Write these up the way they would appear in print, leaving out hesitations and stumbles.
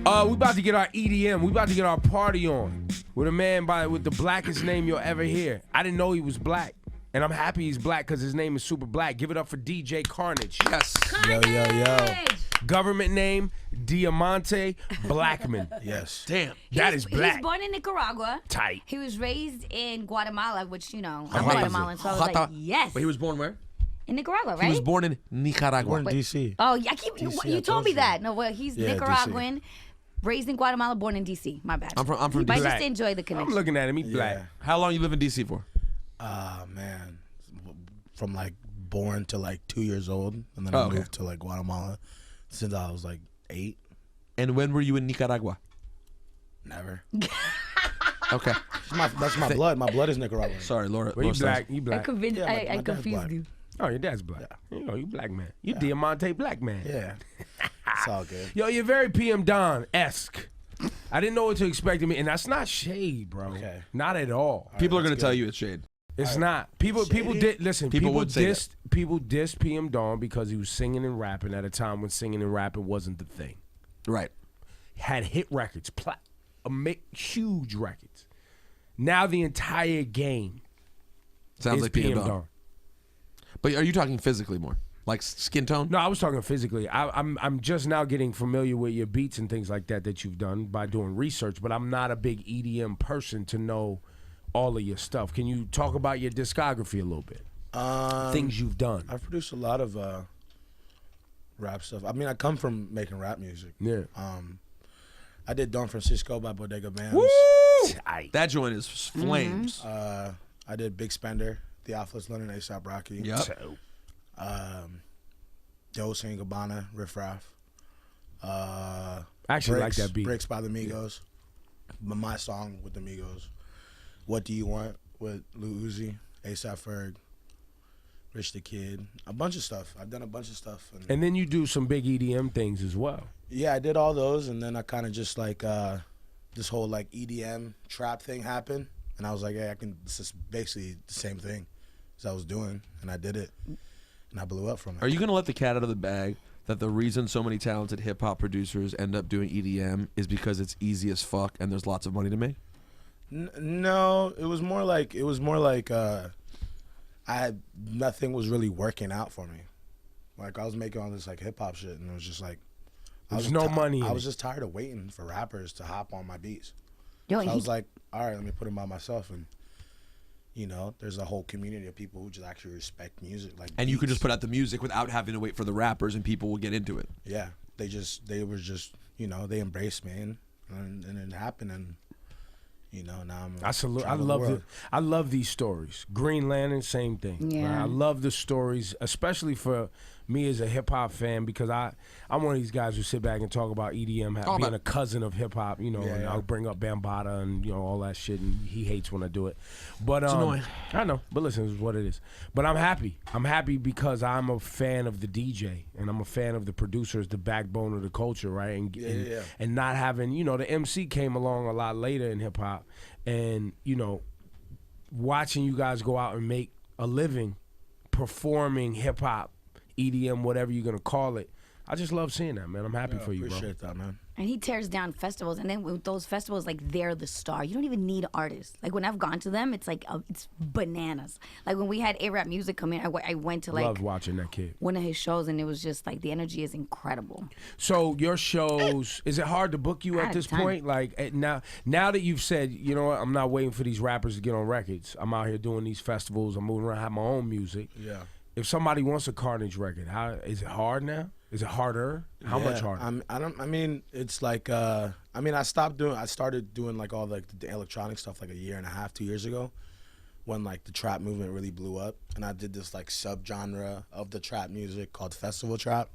We about to get our EDM. We about to get our party on with a man with the blackest name you'll ever hear. I didn't know he was black, and I'm happy he's black because his name is super black. Give it up for DJ Carnage. Yes. Carnage! Yo. Government name, Diamante Blackman. Yes. Damn. That is black. He was born in Nicaragua. Tight. He was raised in Guatemala, which, you know, I'm Amazing. Guatemalan, so I was like, yes. But he was born where? In Nicaragua, right? He was born in Nicaragua. Born in D.C. Oh, yeah, you I told told me you. that. No, well, he's Yeah, Nicaraguan, raised in Guatemala, born in D.C. My bad. I'm from But I D.C. just enjoy the connection. I'm looking at him. He black. How long you live in D.C. for? Man, from like born to like 2 years old, and then I moved to like Guatemala since I was like 8. And when were you in Nicaragua? Never. Okay. That's my blood. My blood is Nicaraguan. Sorry, Laura. Well, you black. You I, black. Yeah, I my dad's confused black. you. Oh, your dad's black. You know, you black man. You Diamante black man. Yeah. It's all good. Yo, you're very PM Don-esque. I didn't know what to expect of me, and that's not shade, bro. Okay. Not at all. People are going to tell you it's shade. It's not. People did listen. People would say dissed. People dissed PM Dawn because he was singing and rapping at a time when singing and rapping wasn't the thing. Right. Had hit records, huge records. Now the entire game Sounds is like PM Dawn. Dawn. But are you talking physically more? Like skin tone? No, I was talking physically. I'm just now getting familiar with your beats and things like that you've done by doing research. But I'm not a big EDM person to know all of your stuff. Can you talk about your discography a little bit? Things you've done. I've produced a lot of rap stuff. I mean, I come from making rap music. Yeah. I did Don Francisco by Bodega Bands. Woo! That joint is flames. I did Big Spender, Theophilus London, A$AP Rocky. Yep. Dolce & Gabbana, Riff Raff. I actually like that beat. Bricks by the Migos. My song with the Migos. What Do You Want with Lil Uzi, A$AP Ferg, Rich the Kid. A bunch of stuff. I've done a bunch of stuff. And then you do some big EDM things as well. Yeah, I did all those, and then I kind of just like this whole like EDM trap thing happened, and I was like, hey, this is basically the same thing as I was doing, and I did it, and I blew up from it. Are you going to let the cat out of the bag that the reason so many talented hip-hop producers end up doing EDM is because it's easy as fuck and there's lots of money to make? No, it was more like nothing was really working out for me. Like I was making all this like hip hop shit, and it was just like There's no money. I was just tired of waiting for rappers to hop on my beats. Yo, So I was like, all right, let me put them by myself, and you know, there's a whole community of people who just actually respect music. Like, And you could beats. just put out the music without having to wait for the rappers, and people will get into it. Yeah, they were just, you know, they embraced me, and it happened, and you know, now I'm. I love these stories. Green Lantern, same thing. Yeah. Right? I love the stories, especially for me as a hip hop fan, because I'm one of these guys who sit back and talk about EDM being a cousin of hip hop. You know, and I'll bring up Bambaataa and all that shit, and he hates when I do it. But it's annoying. I know, but listen, it's what it is. But I'm happy. I'm happy because I'm a fan of the DJ, and I'm a fan of the producers, the backbone of the culture, right? And not having, the MC came along a lot later in hip hop, and watching you guys go out and make a living performing hip hop, EDM, whatever you're gonna call it. I just love seeing that, man. I'm happy for you, bro. Appreciate that, man. And he tears down festivals, and then with those festivals, like, they're the star. You don't even need artists. Like, when I've gone to them, it's like it's bananas. Like when we had A$AP Music come in, I went to like loved watching that kid. One of his shows, and it was just like the energy is incredible. So your shows, is it hard to book you at this point? Like now that you've said, you know what, I'm not waiting for these rappers to get on records. I'm out here doing these festivals. I'm moving around, have my own music. Yeah. If somebody wants a Carnage record, is it hard now? Is it harder? How much harder? I mean, it's like I started doing like all like the electronic stuff like a year and a half, 2 years ago, when like the trap movement really blew up, and I did this like subgenre of the trap music called festival trap,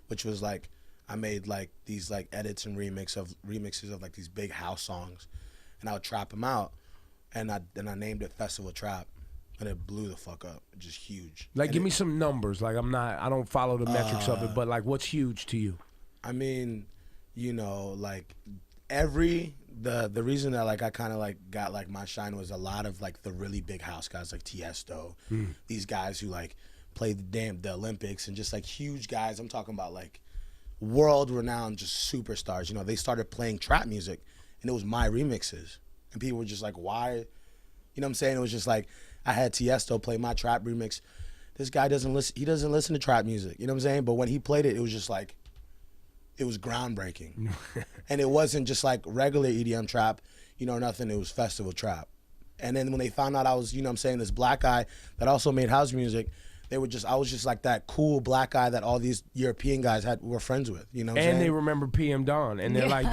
which was like I made like these like edits and remixes of like these big house songs, and I would trap them out, and I named it Festival Trap. And it blew the fuck up, just huge. Like, give me some numbers. Like, I don't follow the metrics of it, but like, what's huge to you? I mean, like the reason that like I kind of like got like my shine was a lot of like the really big house guys like Tiesto, these guys who like played the Olympics, and just like huge guys. I'm talking about like world-renowned just superstars. You know, they started playing trap music, and it was my remixes, and people were just like, "Why?" You know what I'm saying? It was just like I had Tiesto play my trap remix. This guy doesn't listen. He doesn't listen to trap music. You know what I'm saying? But when he played it, it was just like, it was groundbreaking, and it wasn't just like regular EDM trap. You know, nothing. It was festival trap. And then when they found out I was, you know what I'm saying, this black guy that also made house music, I was just like that cool black guy that all these European guys were friends with, you know what I'm saying? And they remember PM Dawn, and they're like,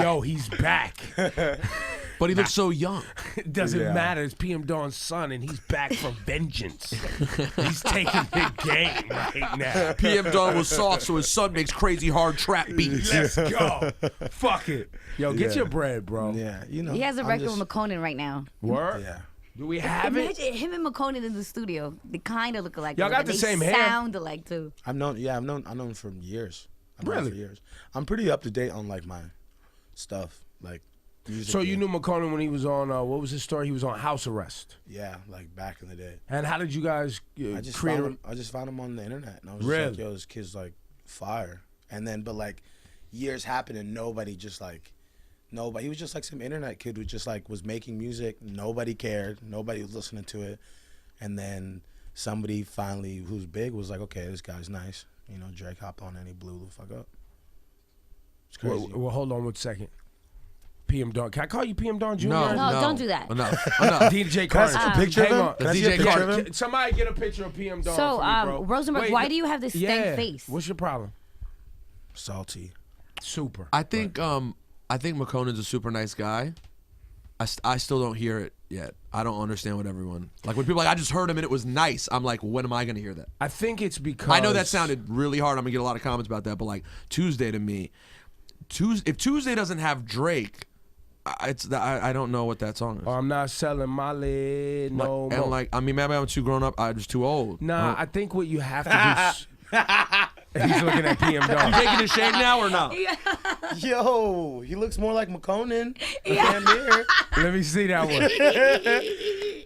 yo, he's back. But he looks so young. It doesn't matter. It's PM Dawn's son, and he's back for vengeance. He's taking the game right now. PM Dawn was soft, so his son makes crazy hard trap beats. Let's go. Fuck it. Yo, get your bread, bro. Yeah, you know. He has a record with Makonnen right now. Word? Yeah. Do we have it? Imagine him and Makonnen in the studio. They kind of look alike. Y'all got the same hair. Sound alike too. I've known him for years. Really? For years. I'm pretty up to date on like my stuff, like music. So you knew Makonnen when he was on, what was his story? He was on house arrest. Yeah, like back in the day. And how did you guys I just found him on the internet, and I was just like, yo, this kid's like fire. And then, but like years happened, and nobody. He was just like some internet kid who just like was making music. Nobody cared. Nobody was listening to it. And then somebody finally, who's big, was like, okay, this guy's nice. You know, Drake hopped on and he blew the fuck up. It's crazy. Well, hold on 1 second. PM Dawn. Can I call you PM Dawn Jr.? No, don't do that. Enough. DJ Carnage. Can I see a picture of him? Can I see a DJ picture of Carnage. him? Somebody get a picture of PM Dawn So, for me, bro. Rosenberg, Wait, why do you have this stank face? What's your problem? Salty. Super. I think Makonnen's a super nice guy. I still don't hear it yet. I don't understand what everyone like when people are like I just heard him and it was nice. I'm like, when am I gonna hear that? I think it's because I know that sounded really hard. I'm gonna get a lot of comments about that, but like Tuesday to me, if Tuesday doesn't have Drake, I don't know what that song is. I'm not selling my lead no more. And like I mean, maybe I'm too grown up. I'm just too old. Nah, I think what you have to do. He's looking at PM Dawn. You taking a shave now or not? Yo, he looks more like Makonnen. Damn near. Let me see that one.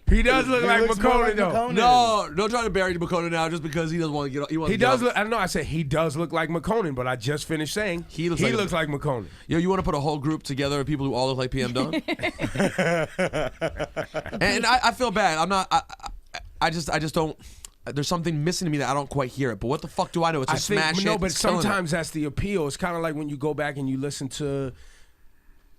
He does look like looks more Makonnen like though. Makonnen. No, don't try to bury Makonnen now just because he doesn't want to get. He does look. I know. I said he does look like Makonnen, but I just finished saying he looks like Makonnen. Yo, you want to put a whole group together of people who all look like PM Dawn? And I feel bad. I'm not. I just don't. There's something missing to me that I don't quite hear it. But what the fuck do I know? It's a smash hit. No, but It's killing it. sometimes that's the appeal. It's kind of like when you go back and you listen to.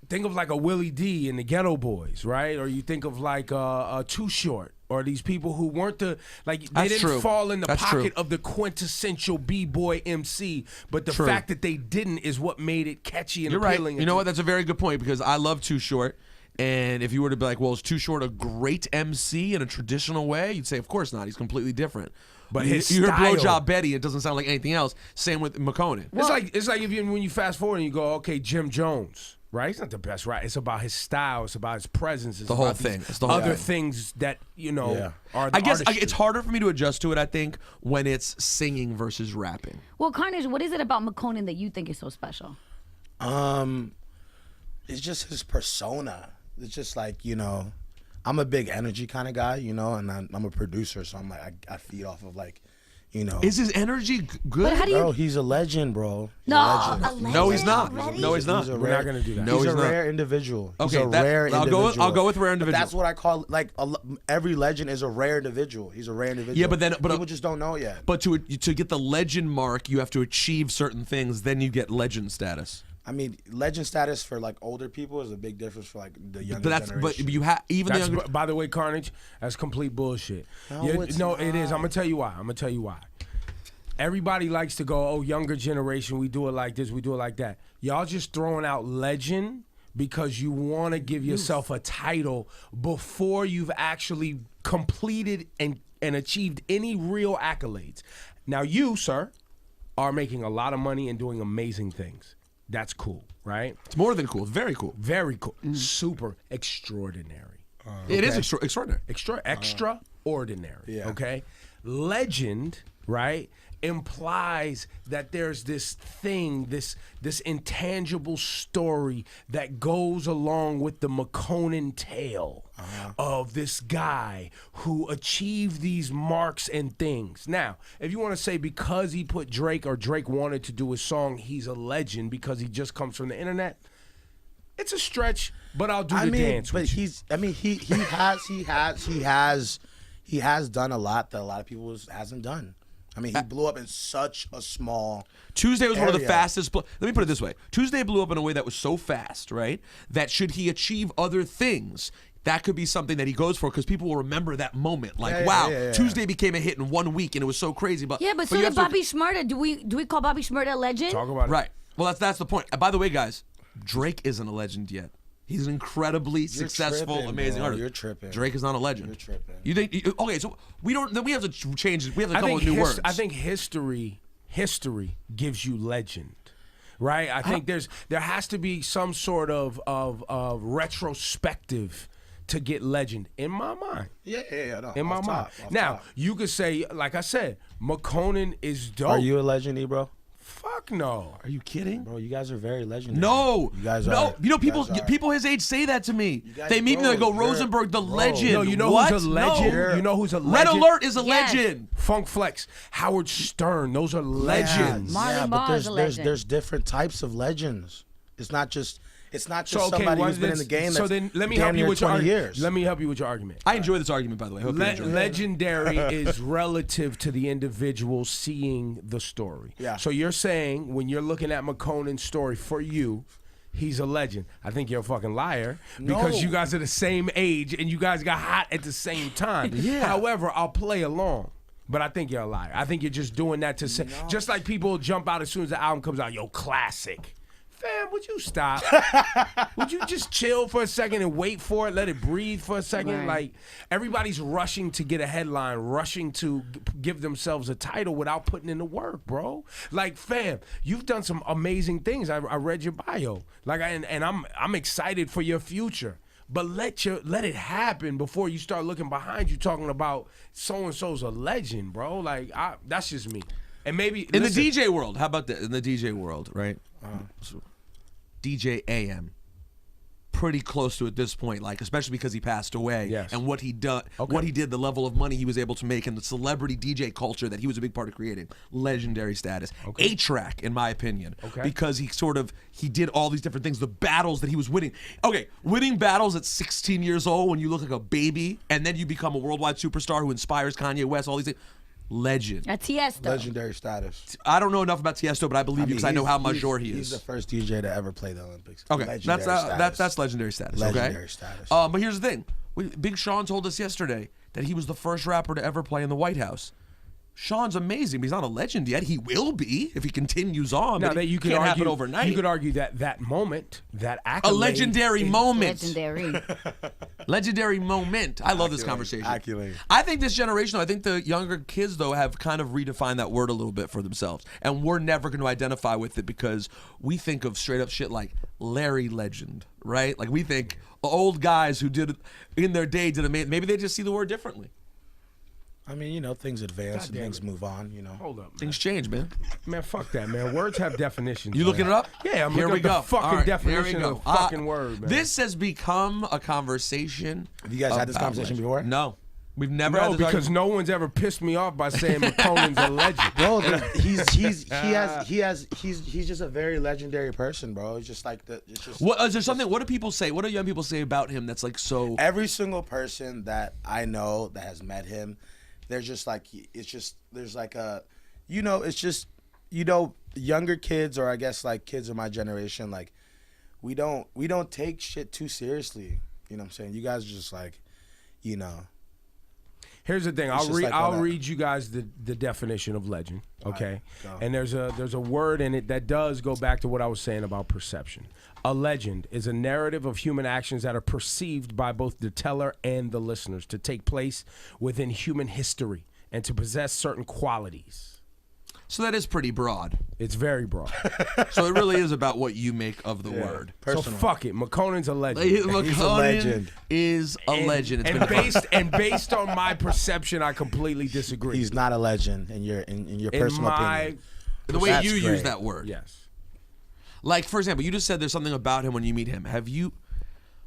Think of like a Willie D and the Ghetto Boys, right? Or you think of like a Too Short, or these people who weren't they didn't fall in the pocket of the quintessential B-boy MC, but the fact that they didn't is what made it catchy and appealing. Right. You know what? That's a very good point because I love Too Short. And if you were to be like, well, is Too Short a great MC in a traditional way? You'd say, of course not. He's completely different. But you his hear style, Blowjob Betty, it doesn't sound like anything else. Same with Makonnen. It's like when you fast forward and you go, okay, Jim Jones, right? He's not the best, right? It's about his style. It's about his presence. It's the whole about thing. It's the whole other thing. things that are. I guess it's harder for me to adjust to it. I think when it's singing versus rapping. Well, Carnage, what is it about Makonnen that you think is so special? It's just his persona. It's just like, I'm a big energy kind of guy, and I'm a producer, so I'm like, I feed off of like, Is his energy good? But how do you... Bro, he's a legend, bro. No, a legend? No, he's not. Already? No, he's not. We're not gonna do that. No, he's a not. rare individual. He's Okay, a rare individual. I'll go with rare individual. But that's what I call every legend is a rare individual. He's a rare individual. Yeah, but people just don't know yet. But to get the legend mark, you have to achieve certain things. Then you get legend status. I mean, legend status for like older people is a big difference for like the younger generation. But you have even the younger. By the way, Carnage, that's complete bullshit. No, it's not. It is. I'm gonna tell you why. Everybody likes to go, oh, younger generation, we do it like this, we do it like that. Y'all just throwing out legend because you want to give yourself a title before you've actually completed and achieved any real accolades. Now you, sir, are making a lot of money and doing amazing things. That's cool, right? It's more than cool. Very cool. Very cool. Super extraordinary. It is extraordinary. Extraordinary. Yeah. Okay? Legend, right, implies that there's this thing, this intangible story that goes along with the Makonnen tale of this guy who achieved these marks and things. Now, if you want to say because he put Drake or Drake wanted to do a song, he's a legend because he just comes from the internet, it's a stretch, but I'll do the dance but with you. he's. I mean, he has done a lot that a lot of people hasn't done. I mean, he blew up in such a small. Tuesday was one of the area. fastest. Let me put it this way: Tuesday blew up in a way that was so fast, right? That should he achieve other things, that could be something that he goes for because people will remember that moment. Like, wow, Tuesday became a hit in 1 week and it was so crazy. But yeah, but so you did have to- Bobby Shmurda. Do we call Bobby Shmurda a legend? Talk about it. Right. Well, that's the point. By the way, guys, Drake isn't a legend yet. He's an incredibly successful, tripping, amazing bro. artist. You're tripping. Drake is not a legend. You're tripping. You think? Okay, so we don't. Then we have to change it. We have to come up with new words. I think history gives you legend, right? I think there has to be some sort of retrospective to get legend in my mind. Yeah. No, In my mind. Now you could say, like I said, Makonnen is dope. Are you a legend, bro? Fuck no. Are you kidding? Bro, you guys are very legendary. No, you guys no. are. You know, You guys are. people his age say that to me. guys- They meet me, they go, bro, Rosenberg, the bro. legend. No, you know what? who's a legend? No. You know who's a Red legend? Alert is a Yes. legend. Funk Flex, Howard Stern, those are legends. Marlon but Barr's a legend. there's different types of legends. It's not just So somebody who's been in the game. So that's then let me damn help you near with your 20 argument. years. Let me help you with your argument. I enjoy this argument, by the way. I hope you enjoy it. Legendary is relative to the individual seeing the story. Yeah. So you're saying when you're looking at Makonnen's story for you, he's a legend. I think you're a fucking liar because No. you guys are the same age and you guys got hot at the same time. Yeah. However, I'll play along. But I think you're a liar. I think you're just doing that to say, just like people jump out as soon as the album comes out, yo, classic. Fam, would you stop? Would you just chill for a second and wait for it, let it breathe for a second? Right. Like, everybody's rushing to get a headline, rushing to give themselves a title without putting in the work, bro. Like, fam, you've done some amazing things. I read your bio. Like, and I'm excited for your future. But let it happen before you start looking behind you talking about so-and-so's a legend, bro. Like, that's just me. And maybe In the DJ world, how about that? In the DJ world, right? Uh-huh. So, DJ AM, pretty close to at this point, like especially because he passed away, Yes. and what he did, the level of money he was able to make, and the celebrity DJ culture that he was a big part of creating, legendary status. A-Track, in my opinion, because he did all these different things, the battles that he was winning. Okay, winning battles at 16 years old when you look like a baby, and then you become a worldwide superstar who inspires Kanye West, all these things. Legend. A Tiesto. legendary status. I don't know enough about Tiesto, but I believe you because I know how major he He's is. the first DJ to ever play the Olympics. Okay, Legendary that's legendary status. Legendary Okay, status. But here's the thing: Big Sean told us yesterday that he was the first rapper to ever play in the White House. Sean's amazing, but he's not a legend yet. He will be if he continues on. Now but that it you could can't argue happen overnight. You could argue that moment, that a accolade, legendary moment. Legendary. Legendary moment. I love this conversation. Accolade. I think this generation, I think the younger kids, though, have kind of redefined that word a little bit for themselves. And we're never going to identify with it because we think of straight up shit like Larry Legend, right? Like we think old guys who did, in their day, did amazing. Maybe they just see the word differently. I mean, you know, things advance and damn things it. move on, you know. Hold up, man. Things change, man. Man, fuck that, man. Words have definitions. You looking it up? Yeah, I'm Here looking we up go. the fucking All right, definition here we of go. the fucking word, man. This has become a conversation. Have you guys had this about conversation legend. before? No. We've never had No, this because argument. no one's ever pissed me off by saying Makonnen's a legend. Bro, he's just a very legendary person, bro. It's just like it's just What is there something? What do people say? What do young people say about him that's like so? every single person that I know that has met him, they're just like there's like a, you know, it's just, you know, younger kids, or I guess like kids of my generation, like we don't take shit too seriously. You know what I'm saying? You guys are just like, you know. Here's the thing. It's just like all I'll that. read you guys the definition of legend. Okay, go. and there's a word in it that does go back to what I was saying about perception. A legend is a narrative of human actions that are perceived by both the teller and the listeners to take place within human history and to possess certain qualities. So that is pretty broad. It's very broad. So it really is about what you make of the word. So fuck it. Makonnen's a legend. He's a legend. Is a legend. It's And based on my perception, I completely disagree. He's not a legend in your personal opinion. The way That's you use great. that word. Yes. Like, for example, you just said there's something about him when you meet him. Have you?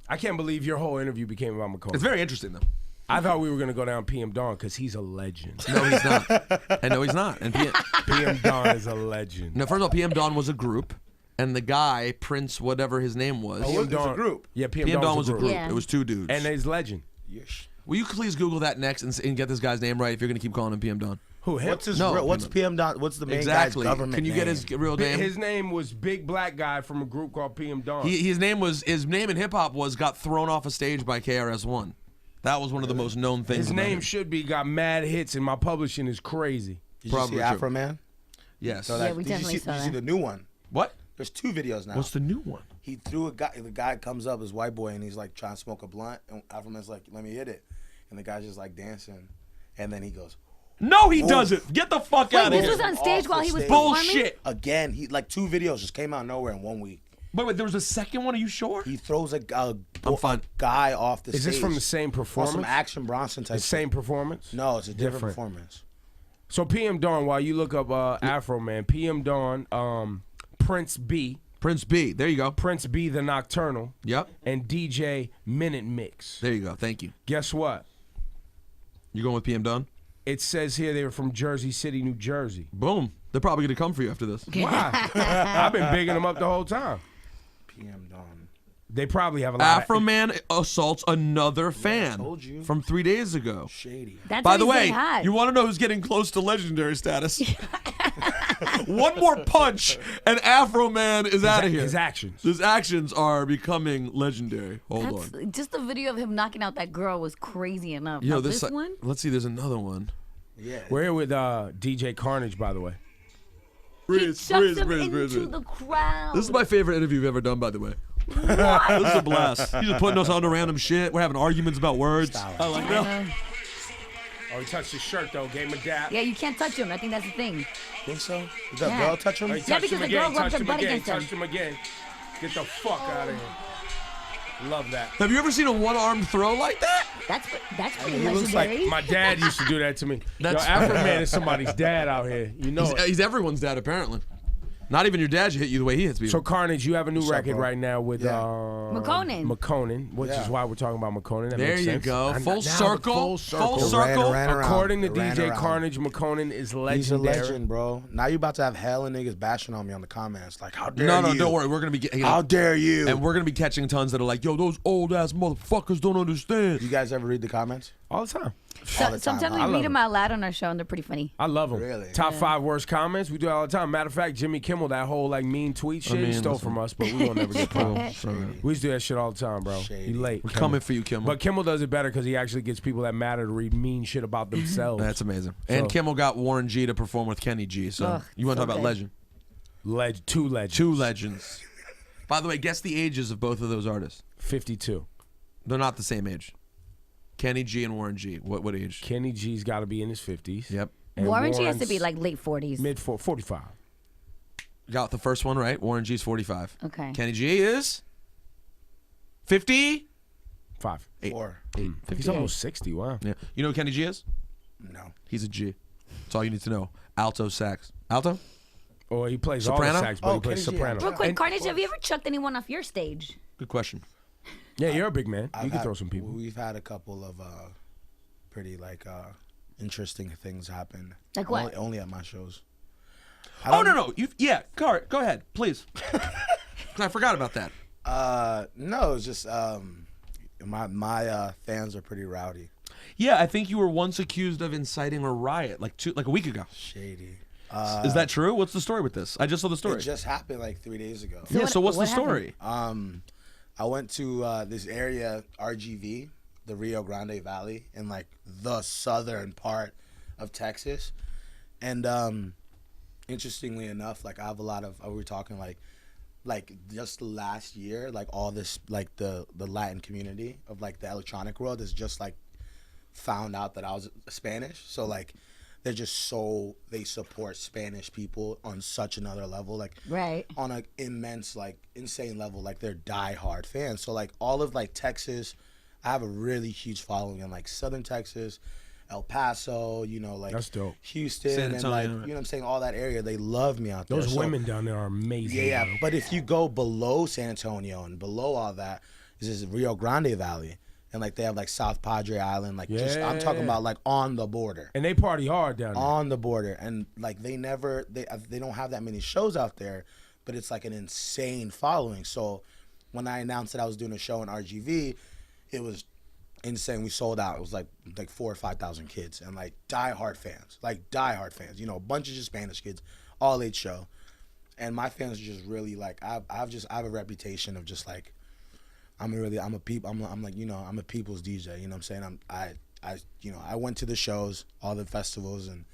I can't believe your whole interview became about Makonnen. It's very interesting, though. I thought we were going to go down PM Dawn because he's a legend. No, he's not. And no, he's not. And PM Dawn is a legend. no, first of all, PM Dawn was a group, and the guy, Prince, whatever his name was. PM It's a group. Yeah, PM Dawn was a group. Yeah. It was 2 dudes. And he's legend. Will you please Google that next and get this guy's name right if you're going to keep calling him PM Dawn? Who, him? What's his No, real, what's PM Don? What's the main Exactly. guy's government Can you get name? his real name? His name was Big Black Guy from a group called PM Dawn. His name in hip hop was got thrown off a stage by KRS-One. That was one of the most known things. His about name him. should be got mad hits, and my publishing is crazy. Did you Probably see true. Afro Man? Yes. So Yeah, we did you definitely see, saw did you see that. the new one? What? There's 2 videos now. What's the new one? He threw a guy. The guy comes up, this white boy, and he's like trying to smoke a blunt, and Afro Man's like, "Let me hit it," and the guy's just like dancing, and then he goes, No, he doesn't. Get the fuck out of This here. was on stage Off while the he was stage. performing? Bullshit. again. He like 2 videos just came out of nowhere in 1 week. Wait, there was a second one? Are you sure? He throws a fine. guy off the Is stage. this from the same On performance? some Action Bronson type. The same performance? No, it's a different Different. performance. So PM Dawn, while you look up Afro Man, PM Dawn, Prince B, Prince B. There you go. Prince B the Nocturnal, Yep. and DJ Minute Mix. There you go. Thank you. Guess what? You going with PM Dawn? It says here they were from Jersey City, New Jersey. Boom. They're probably going to come for you after this. Why? I've been bigging them up the whole time. PM Dawn. They probably have a lot Afro of... Man assaults another fan told you. from 3 days ago. Shady. That's By what the he's way, getting hot. you want to know who's getting close to legendary status? One more punch, and Afro Man is out of here. His actions. His actions are becoming legendary. Hold on. That's, just the video of him knocking out that girl was crazy enough. Yo, Now, this one? Let's see. There's another one. Yeah. We're here with DJ Carnage, by the way. He chucks him into the crowd. This is my favorite interview you've ever done, by the way. This is a blast. He's just putting us on to random shit. We're having arguments about words. I like that. Oh, he touched his shirt, though. Gave him a dap. Yeah, you can't touch him. I think that's the thing. Think so? Did that Yeah. girl touch him? Oh, he Yeah, touched because him the again, girl rubbed touched her him butt again, against him. touched him again. Get the fuck out of here. Love that. Have you ever seen a one-arm throw like that? That's pretty he looks like legendary. My dad used to do that to me. That's- Yo, Afro Man is somebody's dad out here. You know it. He's everyone's dad, apparently. Not even your dad should hit you the way he hits people. So Carnage, you have a new up, record bro? right now with Yeah. Makonnen. Makonnen, which Yeah. is why we're talking about Makonnen. That there makes you sense. go. And Full now the circle. Full circle. Full circle. Ran around. According to It ran DJ around. Carnage, Makonnen is He's a legendary. legend, bro. Now you about to have hella niggas bashing on me on the comments. Like, how dare No, you? don't worry. We're gonna be getting. How dare you? And we're gonna be catching tons that are like, yo, those old ass motherfuckers don't understand. You guys ever read the comments? All the time. So, all the time, sometimes huh? we love read them out loud on our show, and they're pretty funny. I love them. Really? Top 5 worst comments. We do it all the time. Matter of fact, Jimmy Kimmel, that whole like mean tweet shit, he stole from us, but we won't never get caught. We used to do that shit all the time, bro. Shady. He late. We're Kimmel. coming for you, Kimmel. But Kimmel does it better because he actually gets people that matter to read mean shit about themselves. That's amazing. And Kimmel got Warren G to perform with Kenny G. So Ugh, you want to so talk about good. legend? Two legends. 2 legends. By the way, guess the ages of both of those artists. 52. They're not the same age. Kenny G and Warren G. What age? Kenny G's got to be in his 50s. Yep. And Warren G has to be Warren's like late 40s. mid 45. Got the first one right. Warren G's 45. Okay. Kenny G is 50. 5. 4. He's almost 60. Wow. Yeah. You know who Kenny G is? No. He's a G. That's all you need to know. Alto sax. Alto? Or he plays all Soprano? the sax, but he plays Kenny G, soprano. Real quick, And- Carnage, have you ever chucked anyone off your stage? Good question. Yeah, you're a big man. You I've can had- throw some people. We've had a couple of pretty interesting things happen. Like what? Only at my shows. Oh, no. Go ahead, please. 'Cause I forgot about that. No, it's just my fans are pretty rowdy. Yeah, I think you were once accused of inciting a riot like a week ago. Shady. Is that true? What's the story with this? I just saw the It story. just happened like 3 days ago. Yeah, so what's the what story? I went to this area, RGV, the Rio Grande Valley, in like the southern part of Texas. And interestingly enough, like I have a lot of, we were talking like just last year, like all this, like the Latin community of like the electronic world is just like found out that I was Spanish. So like they're just they support Spanish people on such another level, like right on an immense, like insane level. Like they're diehard fans. So like all of like Texas, I have a really huge following in like Southern Texas, El Paso, you know, like that's dope. Houston, and like, you know what I'm saying, all that area, they love me out there. Those women down there are amazing. Yeah, bro. but if you go below San Antonio and below all that, is this Rio Grande Valley, and like they have like South Padre Island, like just I'm talking about like on the border. And they party hard down there. On the border, and like they don't have that many shows out there, but it's like an insane following. So when I announced that I was doing a show in RGV, it was insane. We sold out. It was like 4,000 or 5,000 kids, and like diehard fans, you know, a bunch of just Spanish kids, all age show. And my fans are just really like, I have a reputation of just like, I'm a people's DJ, you know what I'm saying? I went to the shows, all the festivals, and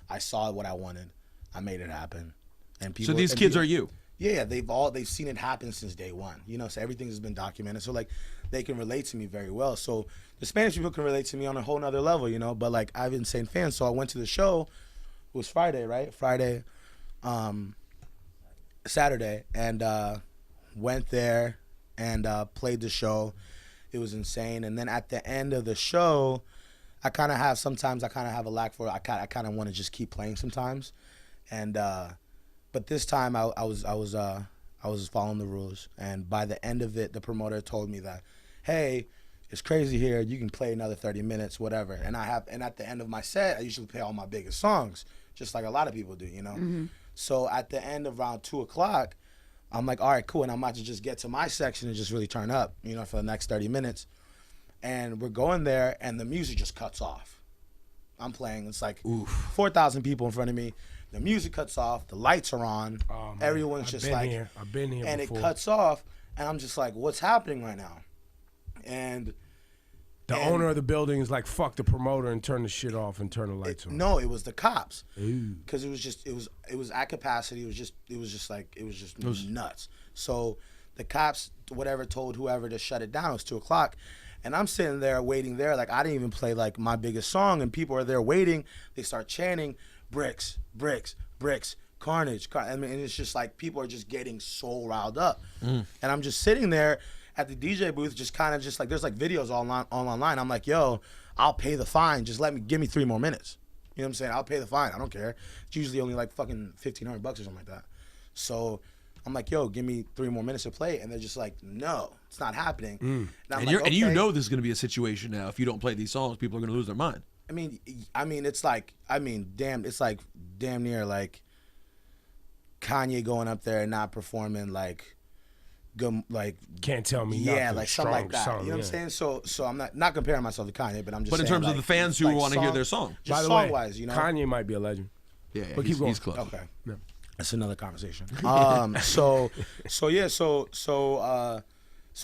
I saw what I wanted. I made it happen. And people, so these kids are you? Yeah, they've seen it happen since day one. You know, so everything has been documented. So like they can relate to me very well. So the Spanish people can relate to me on a whole nother level, you know. But like I have insane fans. So I went to the show. It was Friday, right? Saturday, and went there and played the show. It was insane. And then at the end of the show, I kind of have a lack for it. I kind of want to just keep playing sometimes, and. But this time I was following the rules, and by the end of it, the promoter told me that, hey, it's crazy here. You can play another 30 minutes, whatever. And at the end of my set, I usually play all my biggest songs, just like a lot of people do, you know. Mm-hmm. So at the end of around 2:00, I'm like, all right, cool, and I'm about to just get to my section and just really turn up, you know, for the next 30 minutes. And we're going there, and the music just cuts off. I'm playing. It's like 4,000 people in front of me. The music cuts off, the lights are on, everyone's just like, I've been here and before. It cuts off, and I'm just like, what's happening right now? And the owner of the building is like, fuck the promoter and turn the shit off and turn the lights on. No, it was the cops, because it was at capacity. It was just nuts. So the cops, whatever, told whoever to shut it down. It was 2:00. And I'm sitting there waiting there, like I didn't even play like my biggest song, and people are there waiting. They start chanting, bricks, bricks, bricks, Carnage. I mean, and it's just like people are just getting so riled up. And I'm just sitting there at the DJ booth, just kind of just like, there's like videos all online. I'm like, yo, I'll pay the fine. Just give me 3 more minutes. You know what I'm saying? I'll pay the fine. I don't care. It's usually only like fucking $1,500 or something like that. So I'm like, yo, give me 3 more minutes to play. And they're just like, no, it's not happening. And I'm like, and you know this is going to be a situation now. If you don't play these songs, people are going to lose their mind. I mean, it's like, it's like damn near like Kanye going up there and not performing like can't tell me nothing. Yeah, like something like that. Song, you know what I'm saying? So I'm not comparing myself to Kanye, but I'm just. But in saying, terms like, of the fans who like want to hear their song, just by the song way, wise, you know, Kanye might be a legend. Yeah, but keep going. He's close. Okay, yeah. That's another conversation. So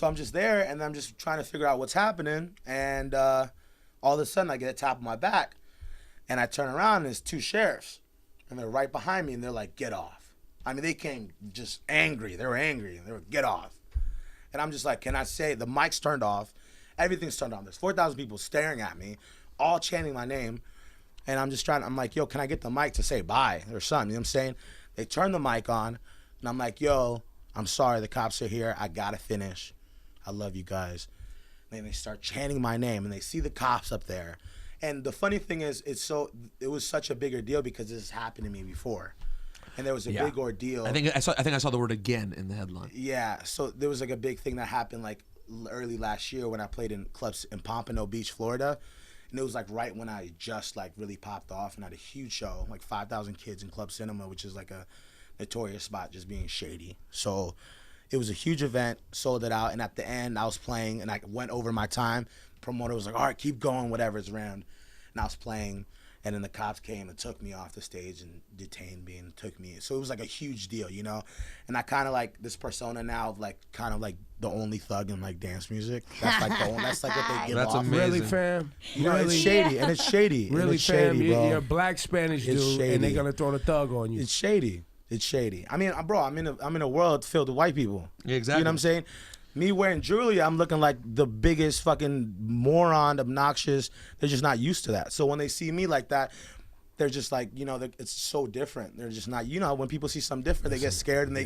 I'm just there, and I'm just trying to figure out what's happening, and all of a sudden I get a tap on my back, and I turn around, and there's 2 sheriffs, and they're right behind me, and they're like, get off. I mean, they came just angry. They were angry, and they were, get off. And I'm just like, can I say, the mic's turned off, everything's turned on. There's 4,000 people staring at me, all chanting my name, and I'm like, yo, can I get the mic to say bye or something? You know what I'm saying? They turn the mic on, and I'm like, yo, I'm sorry, the cops are here. I gotta finish. I love you guys. And then they start chanting my name, and they see the cops up there. And the funny thing is, it was such a bigger deal because this has happened to me before. And there was a big ordeal. I think I saw the word again in the headline. Yeah, so there was like a big thing that happened like early last year when I played in clubs in Pompano Beach, Florida. And it was like right when I just like really popped off and had a huge show, like 5,000 kids in Club Cinema, which is like a notorious spot just being shady. So it was a huge event, sold it out, and at the end I was playing and I went over my time. The promoter was like, all right, keep going, whatever's around. And I was playing, and then the cops came and took me off the stage and detained me and took me. So it was like a huge deal, you know? And I kind of like this persona now of like kind of like the only thug in like dance music. That's like that's like what they give That's off. amazing. Really, fam? You know, it's shady, and it's shady. Really, and it's fam? shady, bro. You're a black Spanish It's dude, shady. and they're gonna throw the thug on you. It's shady. It's shady. I mean, bro, I'm in a world filled with white people. Yeah, exactly. You know what I'm saying? Me wearing jewelry, I'm looking like the biggest fucking moron, obnoxious. They're just not used to that. So when they see me like that, they're just like, you know, it's so different. They're just not, you know, when people see something different, they get scared and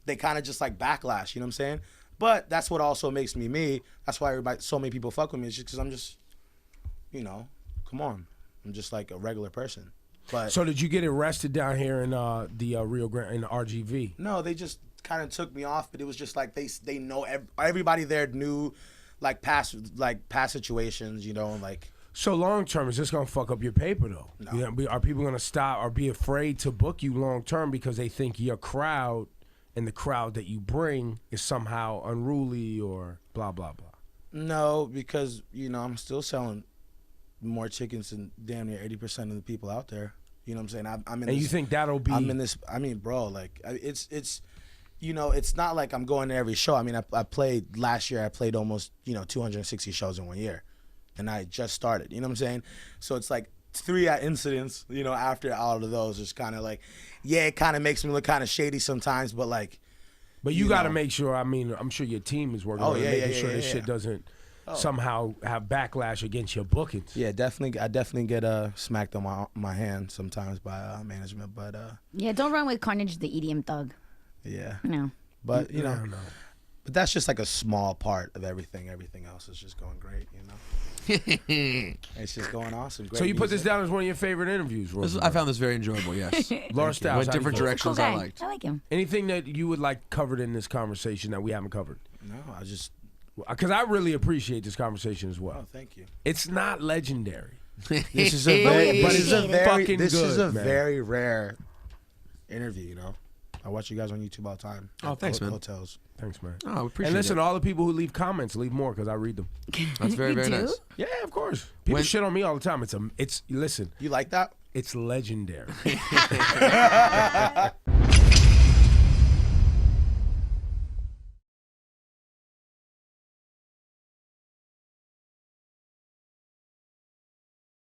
they kind of just like backlash, you know what I'm saying? But that's what also makes me me. That's why so many people fuck with me. It's just because I'm just, you know, come on. I'm just like a regular person. But so did you get arrested down here in the Rio Grande, in the RGV? No, they just kind of took me off, but it was just like they know, everybody there knew like past situations, you know, and like. So long term, is this gonna fuck up your paper though? No. You know, are people gonna stop or be afraid to book you long term because they think your crowd and the crowd that you bring is somehow unruly or blah blah blah? No, because you know I'm still selling more chickens than damn near 80% of the people out there. You know what I'm saying? I'm in. And this, you think that'll be? I'm in this. I mean, bro, like it's. You know, it's not like I'm going to every show. I mean, I played last year. I played almost 260 shows in 1 year. And I just started, you know what I'm saying? So it's like 3 incidents, you know, after all of those, it's kind of like, yeah, it kind of makes me look kind of shady sometimes, but like. But you got to make sure, I mean, I'm sure your team is working on making sure this shit doesn't somehow have backlash against your bookings. Yeah, definitely. I definitely get smacked on my hand sometimes by management, but. Yeah, don't run with Carnage, the EDM thug. Yeah. No. But, you know. But that's just like a small part of everything. Everything else is just going great, you know? It's just going awesome. Great so you put this music. down as one of your favorite interviews, I found this very enjoyable, yes. Lawrence Styles, Went different directions Cool I guy. liked. I like him. Anything that you would like covered in this conversation that we haven't covered? No, I just. Because I really appreciate this conversation as well. Oh, thank you. It's not legendary. This is a very, but it's a fucking this is good, a man. very rare interview, you know? I watch you guys on YouTube all the time. Oh, thanks, man. Hotels. Thanks, man. Oh, I appreciate And listen, it. all the people who leave comments, leave more because I read them. That's very, very do? nice. Yeah, of course. People shit on me all the time. Listen, You like that? it's legendary.